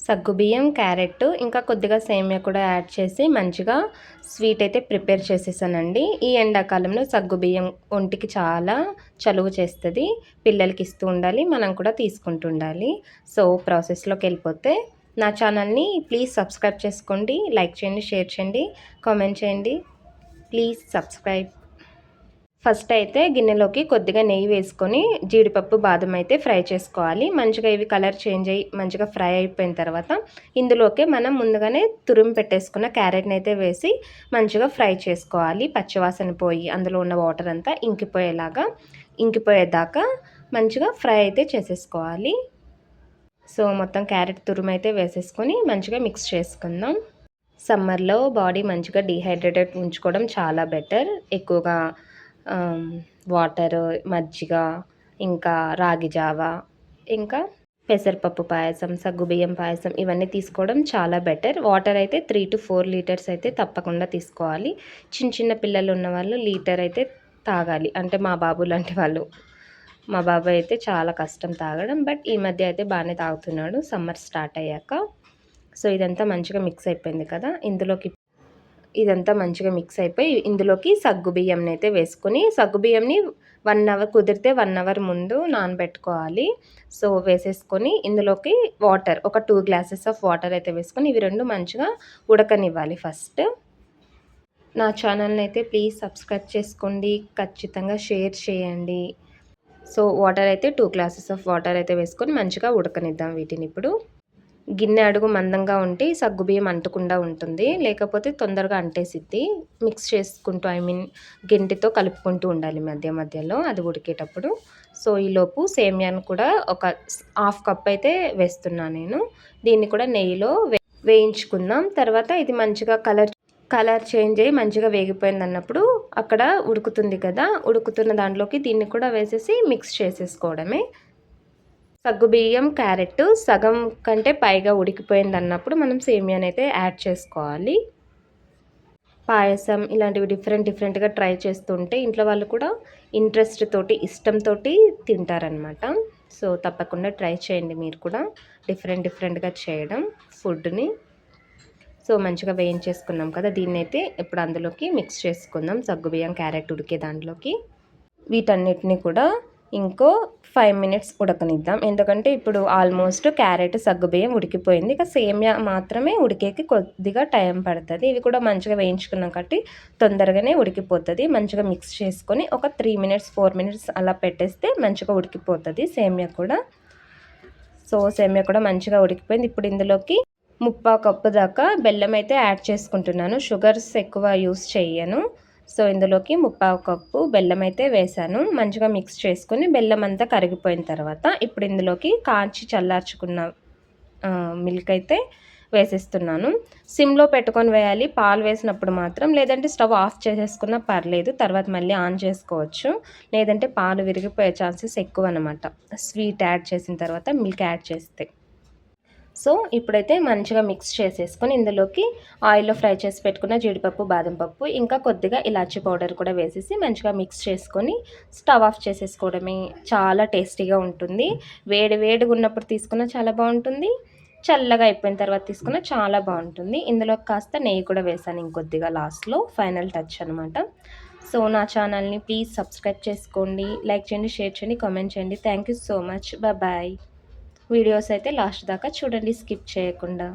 సగ్గుబియ్యం, క్యారెట్ ఇంకా కొద్దిగా సేమియా కూడా యాడ్ చేసి మంచిగా స్వీట్ అయితే ప్రిపేర్ చేసేసానండి. ఈ ఎండాకాలంలో సగ్గుబియ్యం ఒంటికి చాలా చలువ చేస్తుంది. పిల్లలకి ఇస్తూ ఉండాలి, మనం కూడా తీసుకుంటూ ఉండాలి. సో ప్రాసెస్లోకి వెళ్ళిపోతే నా ఛానల్ని ప్లీజ్ సబ్స్క్రైబ్ చేసుకోండి, లైక్ చేయండి, షేర్ చేయండి, కామెంట్ చేయండి. Please subscribe. ఫస్ట్ అయితే గిన్నెలోకి కొద్దిగా నెయ్యి వేసుకొని జీడిపప్పు, బాదం అయితే ఫ్రై చేసుకోవాలి. మంచిగా ఇవి కలర్ చేంజ్ అయ్యి మంచిగా ఫ్రై అయిపోయిన తర్వాత ఇందులోకి మనం ముందుగానే తురుము పెట్టేసుకున్న క్యారెట్ని అయితే వేసి మంచిగా ఫ్రై చేసుకోవాలి. పచ్చివాసన పోయి అందులో ఉన్న వాటర్ అంతా ఇంకిపోయేదాకా మంచిగా ఫ్రై అయితే చేసేసుకోవాలి. సో మొత్తం క్యారెట్ తురుము అయితే వేసేసుకొని మంచిగా మిక్స్ చేసుకుందాం. సమ్మర్లో బాడీ మంచిగా డీహైడ్రేటెడ్ ఉంచుకోవడం చాలా బెటర్. ఎక్కువగా వాటర్, మజ్జిగ, ఇంకా రాగి జావ, ఇంకా పెసరపప్పు పాయసం, సగ్గుబియ్యం పాయసం ఇవన్నీ తీసుకోవడం చాలా బెటర్. వాటర్ అయితే 3 to 4 లీటర్స్ అయితే తప్పకుండా తీసుకోవాలి. చిన్న పిల్లలు ఉన్న వాళ్ళు లీటర్ అయితే తాగాలి. అంటే మా బాబు లాంటి వాళ్ళు. మా బాబాయ్ అయితే చాలా కష్టం తాగడం. బట్ ఈ మధ్య అయితే బాగానే తాగుతున్నాడు సమ్మర్ స్టార్ట్ అయ్యాక. సో ఇదంతా మంచిగా మిక్స్ అయిపోయింది కదా. ఇదంతా మంచిగా మిక్స్ అయిపోయి ఇందులోకి సగ్గుబియ్యంని అయితే వేసుకొని సగ్గుబియ్యంని 1 అవర్ కుదిరితే 1 అవర్ ముందు నానబెట్టుకోవాలి. సో వేసేసుకొని ఇందులోకి వాటర్ ఒక 2 గ్లాసెస్ ఆఫ్ వాటర్ అయితే వేసుకొని ఇవి రెండు మంచిగా ఉడకనివ్వాలి. ఫస్ట్ నా ఛానల్ని అయితే ప్లీజ్ సబ్స్క్రైబ్ చేసుకోండి, ఖచ్చితంగా షేర్ చేయండి. సో వాటర్ అయితే 2 గ్లాసెస్ ఆఫ్ వాటర్ అయితే వేసుకొని మంచిగా ఉడకనిద్దాం వీటిని. ఇప్పుడు గిన్నె అడుగు మందంగా ఉంటే సగ్గుబియ్యం అంటకుండా ఉంటుంది, లేకపోతే తొందరగా అంటేసిద్ది. మిక్స్ చేసుకుంటూ గెంటితో కలుపుకుంటూ ఉండాలి మధ్య మధ్యలో అది ఉడికేటప్పుడు. సో ఈలోపు సేమియాను కూడా ఒక 1/2 కప్ అయితే వేస్తున్నాను నేను. దీన్ని కూడా నెయ్యిలో వేయించుకుందాం. తర్వాత ఇది మంచిగా కలర్ చేంజ్ అయ్యి మంచిగా వేగిపోయింది అన్నప్పుడు అక్కడ ఉడుకుతుంది కదా, ఉడుకుతున్న దాంట్లోకి దీన్ని కూడా వేసేసి మిక్స్ చేసేసుకోవడమే. సగ్గుబియ్యం, క్యారెట్ సగం కంటే పైగా ఉడికిపోయింది అన్నప్పుడు మనం సేమియాని అయితే యాడ్ చేసుకోవాలి. పాయసం ఇలాంటివి డిఫరెంట్గా ట్రై చేస్తుంటే ఇంట్లో వాళ్ళు కూడా ఇంట్రెస్ట్ తోటి, ఇష్టంతో తింటారనమాట. సో తప్పకుండా ట్రై చేయండి మీరు కూడా డిఫరెంట్గా చేయడం ఫుడ్ని. సో మంచిగా వేయించేసుకున్నాం కదా, దీన్ని అయితే ఇప్పుడు అందులోకి మిక్స్ చేసుకుందాం. సగ్గుబియ్యం, క్యారెట్ ఉడికే దాంట్లోకి వీటన్నిటిని కూడా ఇంకో 5 మినిట్స్ ఉడకనిద్దాం. ఎందుకంటే ఇప్పుడు ఆల్మోస్ట్ క్యారెట్, సగ్గుబియ్యం ఉడికిపోయింది. ఇక సేమియా మాత్రమే ఉడికేకి కొద్దిగా టైం పడుతుంది. ఇవి కూడా మంచిగా వేయించుకున్నాం కాబట్టి తొందరగానే ఉడికిపోతుంది. మంచిగా మిక్స్ చేసుకొని ఒక 3 మినిట్స్ 4 మినిట్స్ అలా పెట్టేస్తే మంచిగా ఉడికిపోతుంది సేమియా కూడా. సో సేమియా కూడా మంచిగా ఉడికిపోయింది. ఇప్పుడు ఇందులోకి 3/4 కప్పు దాకా బెల్లం అయితే యాడ్ చేసుకుంటున్నాను. షుగర్స్ ఎక్కువ యూస్ చెయ్యను. సో ఇందులోకి 3/4 కప్పు బెల్లం అయితే వేసాను. మంచిగా మిక్స్ చేసుకుని బెల్లం అంతా కరిగిపోయిన తర్వాత ఇప్పుడు ఇందులోకి కాంచి చల్లార్చుకున్న మిల్క్ అయితే వేసేస్తున్నాను. సిమ్లో పెట్టుకొని వేయాలి పాలు వేసినప్పుడు మాత్రం, లేదంటే స్టవ్ ఆఫ్ చేసేసుకున్నా పర్లేదు, తర్వాత మళ్ళీ ఆన్ చేసుకోవచ్చు. లేదంటే పాలు విరిగిపోయే ఛాన్సెస్ ఎక్కువ అనమాట స్వీట్ యాడ్ చేసిన తర్వాత మిల్క్ యాడ్ చేస్తే. సో ఇప్పుడైతే మంచిగా మిక్స్ చేసేసుకొని ఇందులోకి ఆయిల్లో ఫ్రై చేసి పెట్టుకున్న జీడిపప్పు, బాదం పప్పు, ఇంకా కొద్దిగా ఇలాచీ పౌడర్ కూడా వేసేసి మంచిగా మిక్స్ చేసుకొని స్టవ్ ఆఫ్ చేసేసుకోవడమే. చాలా టేస్టీగా ఉంటుంది. వేడిగా ఉన్నప్పుడు తీసుకున్న చాలా బాగుంటుంది, చల్లగా అయిపోయిన తర్వాత తీసుకున్న చాలా బాగుంటుంది. ఇందులో కాస్త నెయ్యి కూడా వేసాను ఇంకొద్దిగా లాస్ట్లో, ఫైనల్ టచ్ అనమాట. సో నా ఛానల్ని ప్లీజ్ సబ్స్క్రైబ్ చేసుకోండి, లైక్ చేయండి, షేర్ చేయండి, కామెంట్ చేయండి. Thank you so much. Bye. Videos అయితే లాస్ట్ దాకా చూడండి, స్కిప్ చేయకుండా.